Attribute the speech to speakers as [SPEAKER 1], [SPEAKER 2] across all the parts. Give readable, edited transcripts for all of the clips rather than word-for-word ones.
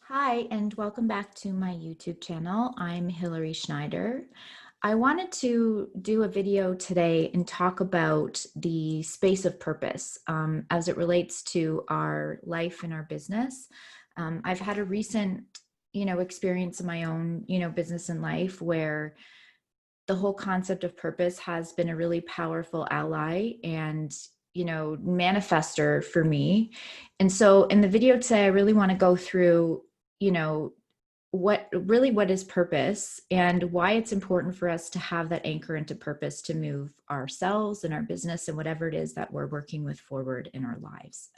[SPEAKER 1] Hi, and welcome back to my YouTube channel. I'm Hillary Schneider. I wanted to do a video today and talk about the space of purpose as it relates to our life and our business. I've had a recent, experience in my own, business and life where the whole concept of purpose has been a really powerful ally and manifester for me. And so in the video today, I really want to go through, you know, what is purpose and why it's important for us to have that anchor into purpose to move ourselves and our business and whatever it is that we're working with forward in our lives.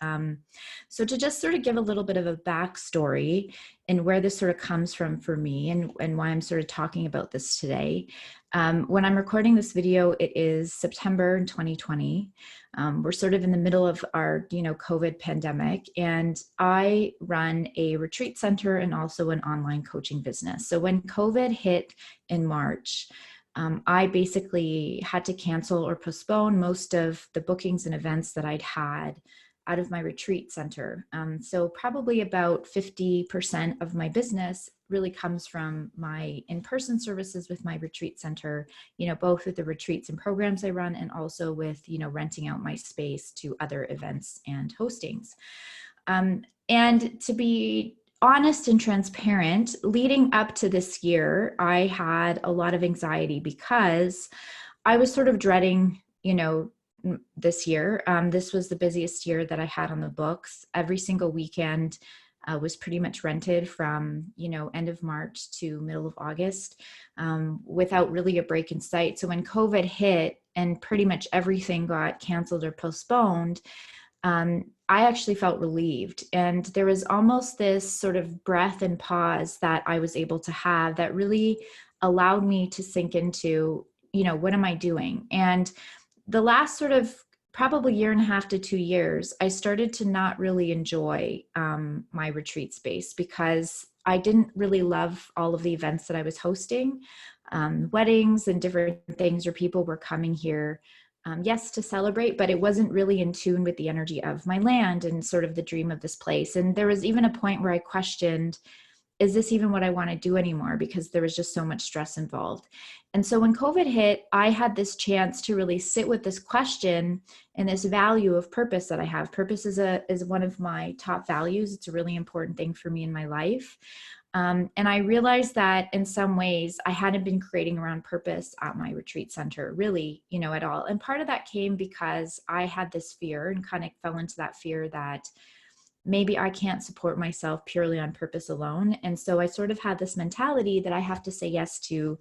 [SPEAKER 1] So to just sort of give a little bit of a backstory and where this sort of comes from for me and why I'm sort of talking about this today. When I'm recording this video, it is September 2020. We're sort of in the middle of our, COVID pandemic, and I run a retreat center and also an online coaching business. So when COVID hit in March, I basically had to cancel or postpone most of the bookings and events that I'd had out of my retreat center. So probably about 50% of my business really comes from my in-person services with my retreat center, both with the retreats and programs I run and also with, renting out my space to other events and hostings. And to be honest and transparent, leading up to this year, I had a lot of anxiety because I was sort of dreading, this year. This was the busiest year that I had on the books. Every single weekend was pretty much rented from, end of March to middle of August without really a break in sight. So when COVID hit and pretty much everything got canceled or postponed, I actually felt relieved. And there was almost this sort of breath and pause that I was able to have that really allowed me to sink into, what am I doing? And the last sort of probably year and a half to 2 years, I started to not really enjoy my retreat space because I didn't really love all of the events that I was hosting, weddings and different things where people were coming here, yes, to celebrate, but it wasn't really in tune with the energy of my land and sort of the dream of this place. And there was even a point where I questioned, is this even what I want to do anymore? Because there was just so much stress involved. And so when COVID hit, I had this chance to really sit with this question and this value of purpose that I have. Purpose is one of my top values. It's a really important thing for me in my life. And I realized that in some ways I hadn't been creating around purpose at my retreat center, really, at all. And part of that came because I had this fear and kind of fell into that fear that maybe I can't support myself purely on purpose alone. And so I sort of had this mentality that I have to say yes to,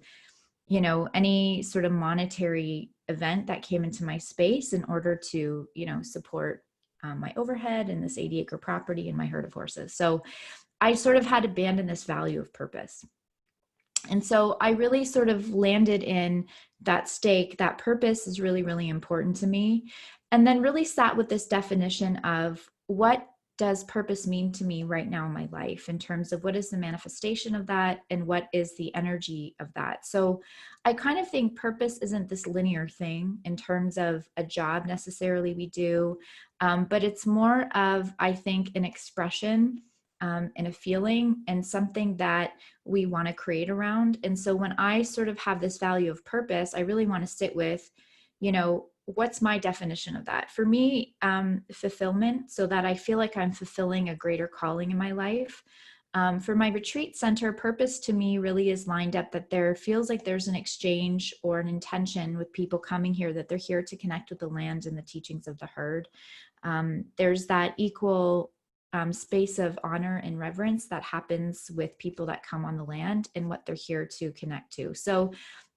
[SPEAKER 1] any sort of monetary event that came into my space in order to, support my overhead and this 80-acre property and my herd of horses. So I sort of had abandoned this value of purpose. And so I really sort of landed in that stake that purpose is really, really important to me. And then really sat with this definition of what does purpose mean to me right now in my life in terms of what is the manifestation of that and what is the energy of that. So I kind of think purpose isn't this linear thing in terms of a job necessarily we do, but it's more of, I think, an expression and a feeling and something that we want to create around. And so when I sort of have this value of purpose, I really want to sit with, what's my definition of that? For me, fulfillment, so that I feel like I'm fulfilling a greater calling in my life. For my retreat center, purpose to me really is lined up that there feels like there's an exchange or an intention with people coming here, that they're here to connect with the land and the teachings of the herd. There's that equal space of honor and reverence that happens with people that come on the land and what they're here to connect to. So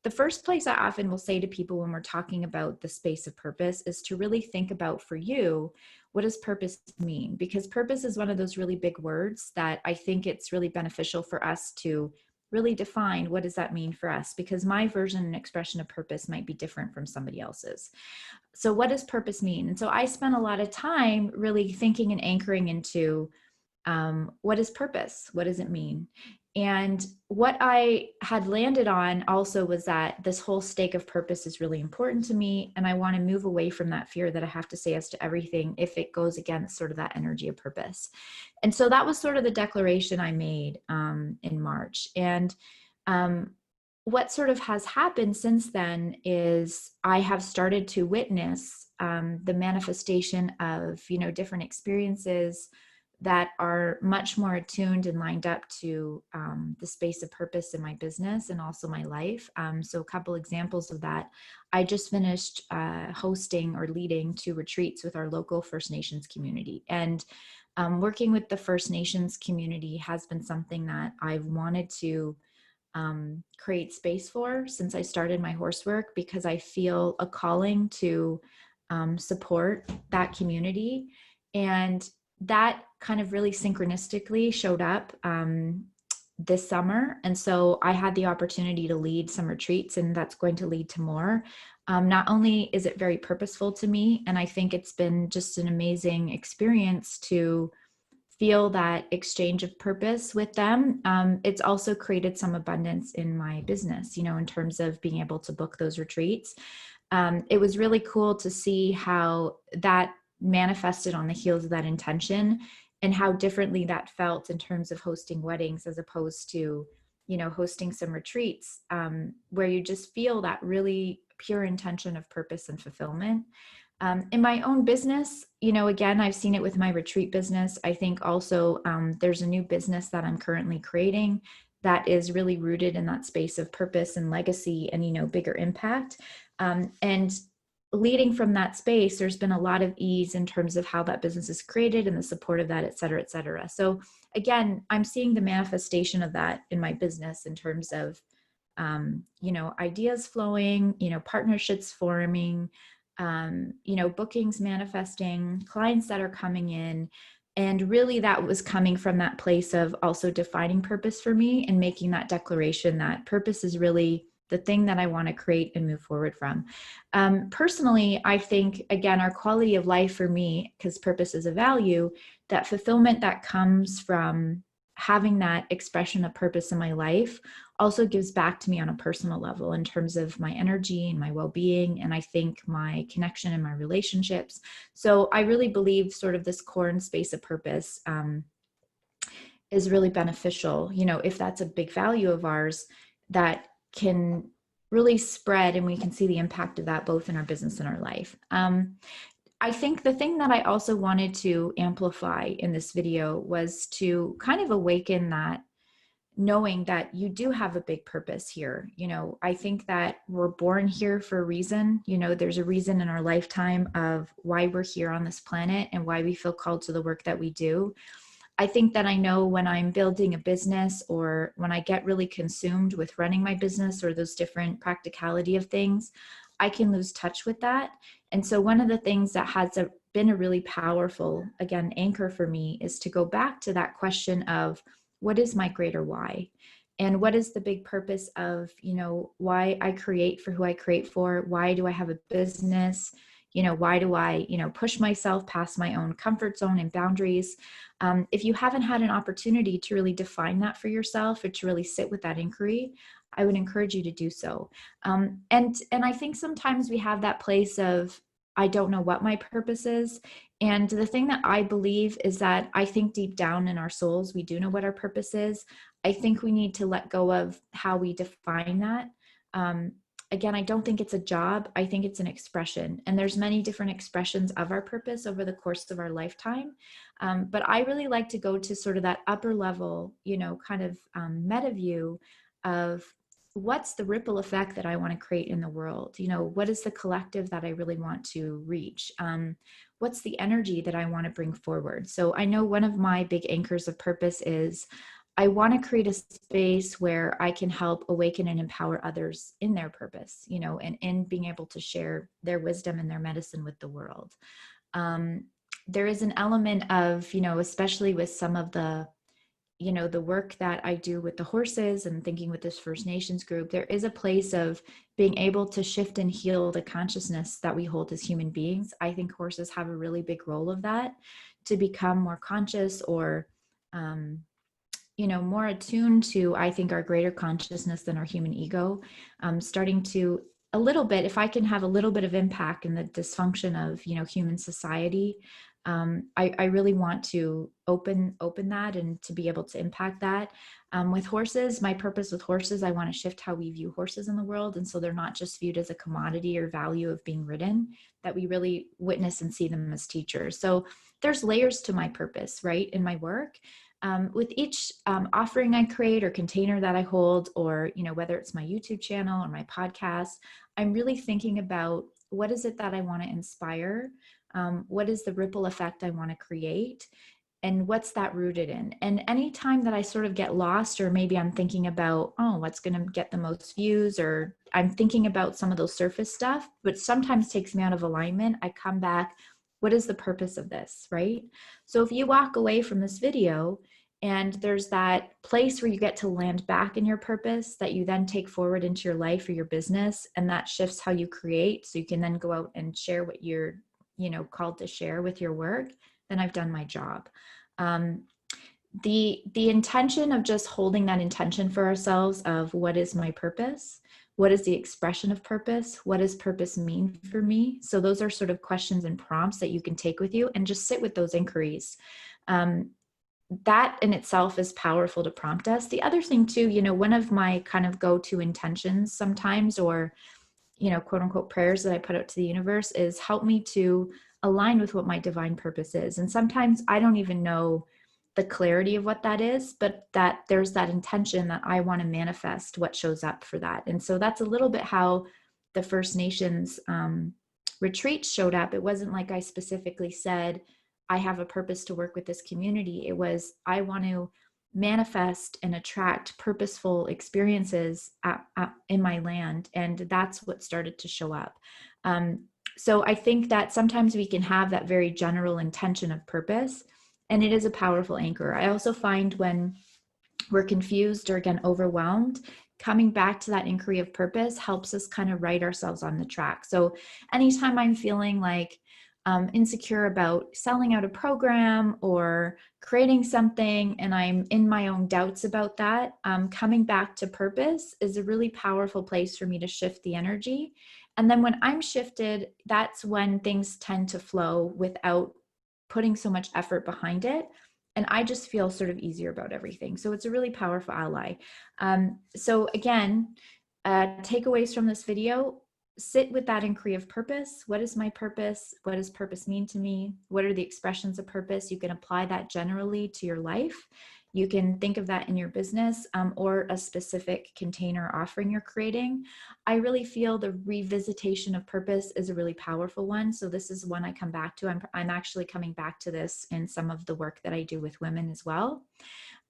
[SPEAKER 1] the first place I often will say to people when we're talking about the space of purpose is to really think about, for you, what does purpose mean? Because purpose is one of those really big words that I think it's really beneficial for us to really define, what does that mean for us? Because my version and expression of purpose might be different from somebody else's. So what does purpose mean? And so I spent a lot of time really thinking and anchoring into what is purpose? What does it mean? And what I had landed on also was that this whole stake of purpose is really important to me. And I want to move away from that fear that I have to say yes to everything if it goes against sort of that energy of purpose. And so that was sort of the declaration I made in March. And what sort of has happened since then is I have started to witness the manifestation of, different experiences that are much more attuned and lined up to the space of purpose in my business and also my life. So a couple examples of that. I just finished hosting or leading 2 retreats with our local First Nations community. And working with the First Nations community has been something that I've wanted to create space for since I started my horse work, because I feel a calling to support that community. And that kind of really synchronistically showed up this summer. And so I had the opportunity to lead some retreats, and that's going to lead to more. Not only is it very purposeful to me, and I think it's been just an amazing experience to feel that exchange of purpose with them. It's also created some abundance in my business, in terms of being able to book those retreats. It was really cool to see how that manifested on the heels of that intention, and how differently that felt in terms of hosting weddings as opposed to, hosting some retreats, where you just feel that really pure intention of purpose and fulfillment. In my own business, again, I've seen it with my retreat business. I think also there's a new business that I'm currently creating that is really rooted in that space of purpose and legacy and, bigger impact. And leading from that space, there's been a lot of ease in terms of how that business is created and the support of that, et cetera, et cetera. So again, I'm seeing the manifestation of that in my business in terms of, ideas flowing, partnerships forming, bookings manifesting, clients that are coming in. And really that was coming from that place of also defining purpose for me and making that declaration that purpose is really the thing that I want to create and move forward from. Personally, I think, again, our quality of life for me, because purpose is a value, that fulfillment that comes from having that expression of purpose in my life also gives back to me on a personal level in terms of my energy and my well-being, and I think my connection and my relationships. So I really believe sort of this core and space of purpose is really beneficial, if that's a big value of ours, that can really spread, and we can see the impact of that both in our business and our life. I think the thing that I also wanted to amplify in this video was to kind of awaken that, knowing that you do have a big purpose here. I think that we're born here for a reason. There's a reason in our lifetime of why we're here on this planet and why we feel called to the work that we do. I think that I know when I'm building a business, or when I get really consumed with running my business or those different practicality of things, I can lose touch with that. And so one of the things that has been a really powerful, again, anchor for me is to go back to that question of, what is my greater why? And what is the big purpose of, why I create for who I create for? Why do I have a business? Why do I, push myself past my own comfort zone and boundaries? If you haven't had an opportunity to really define that for yourself, or to really sit with that inquiry, I would encourage you to do so. And I think sometimes we have that place of, I don't know what my purpose is. And the thing that I believe is that I think deep down in our souls, we do know what our purpose is. I think we need to let go of how we define that. Again, I don't think it's a job. I think it's an expression. And there's many different expressions of our purpose over the course of our lifetime. But I really like to go to sort of that upper level, kind of meta view of, what's the ripple effect that I want to create in the world? What is the collective that I really want to reach? What's the energy that I want to bring forward? So I know one of my big anchors of purpose is, I want to create a space where I can help awaken and empower others in their purpose, and in being able to share their wisdom and their medicine with the world. There is an element of, especially with some of the work that I do with the horses and thinking with this First Nations group, there is a place of being able to shift and heal the consciousness that we hold as human beings. I think horses have a really big role of that, to become more conscious, or, more attuned to, I think, our greater consciousness than our human ego, starting to a little bit, if I can have a little bit of impact in the dysfunction of, human society, I really want to open that and to be able to impact that. With horses, my purpose with horses, I want to shift how we view horses in the world. And so they're not just viewed as a commodity or value of being ridden, that we really witness and see them as teachers. So there's layers to my purpose, right, in my work. With each offering I create or container that I hold, or whether it's my YouTube channel or my podcast, I'm really thinking about what is it that I want to inspire, what is the ripple effect I want to create, and what's that rooted in. And anytime that I sort of get lost, or maybe I'm thinking about, oh, what's going to get the most views, or I'm thinking about some of those surface stuff, but sometimes takes me out of alignment, I come back, what is the purpose of this, right? So if you walk away from this video and there's that place where you get to land back in your purpose that you then take forward into your life or your business, and that shifts how you create, so you can then go out and share what you're, called to share with your work, then I've done my job. The intention of just holding that intention for ourselves of what is my purpose? What is the expression of purpose? What does purpose mean for me? So those are sort of questions and prompts that you can take with you and just sit with those inquiries. That in itself is powerful to prompt us. The other thing too, one of my kind of go-to intentions sometimes, or, quote unquote prayers that I put out to the universe, is help me to align with what my divine purpose is. And sometimes I don't even know the clarity of what that is, but that there's that intention that I want to manifest what shows up for that. And so that's a little bit how the First Nations retreat showed up. It wasn't like I specifically said, I have a purpose to work with this community. It was, I want to manifest and attract purposeful experiences in my land. And that's what started to show up. So I think that sometimes we can have that very general intention of purpose, and it is a powerful anchor. I also find when we're confused or again overwhelmed, coming back to that inquiry of purpose helps us kind of right ourselves on the track. So anytime I'm feeling like insecure about selling out a program or creating something, and I'm in my own doubts about that, coming back to purpose is a really powerful place for me to shift the energy. And then when I'm shifted, that's when things tend to flow without putting so much effort behind it. And I just feel sort of easier about everything. So it's a really powerful ally. So again, takeaways from this video: sit with that inquiry of purpose. What is my purpose? What does purpose mean to me? What are the expressions of purpose? You can apply that generally to your life. You can think of that in your business, or a specific container offering you're creating. I really feel the revisitation of purpose is a really powerful one. So this is one I come back to. I'm actually coming back to this in some of the work that I do with women as well.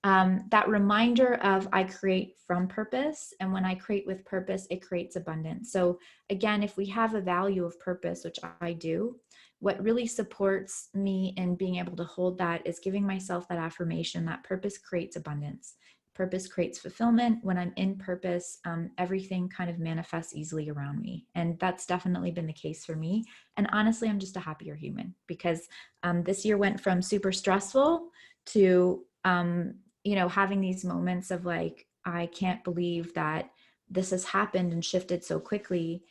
[SPEAKER 1] That reminder of I create from purpose, and when I create with purpose, it creates abundance. So again, if we have a value of purpose, which I do, what really supports me in being able to hold that is giving myself that affirmation that purpose creates abundance. Purpose creates fulfillment. When I'm in purpose, everything kind of manifests easily around me. And that's definitely been the case for me. And honestly, I'm just a happier human, because this year went from super stressful to having these moments of like, I can't believe that this has happened and shifted so quickly.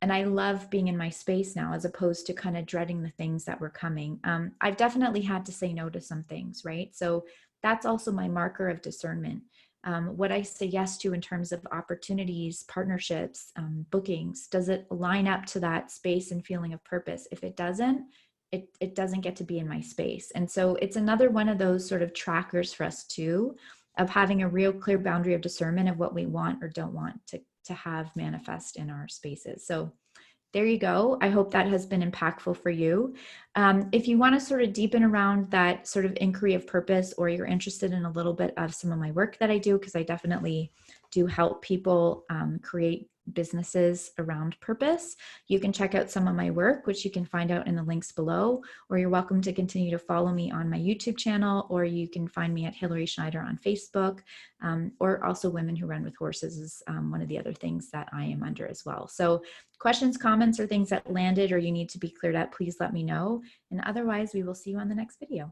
[SPEAKER 1] And I love being in my space now, as opposed to kind of dreading the things that were coming. I've definitely had to say no to some things, right? So that's also my marker of discernment. What I say yes to in terms of opportunities, partnerships, bookings, does it line up to that space and feeling of purpose? If it doesn't, it doesn't get to be in my space. And so it's another one of those sort of trackers for us too, of having a real clear boundary of discernment of what we want or don't want to have manifest in our spaces. So there you go. I hope that has been impactful for you. If you want to sort of deepen around that sort of inquiry of purpose, or you're interested in a little bit of some of my work that I do, because I definitely do help people create businesses around purpose, you can check out some of my work, which you can find out in the links below, or you're welcome to continue to follow me on my YouTube channel, or you can find me at Hillary Schneider on Facebook, or also Women Who Run with Horses is one of the other things that I am under as well. So questions, comments, or things that landed or you need to be cleared up, please let me know. And otherwise, we will see you on the next video.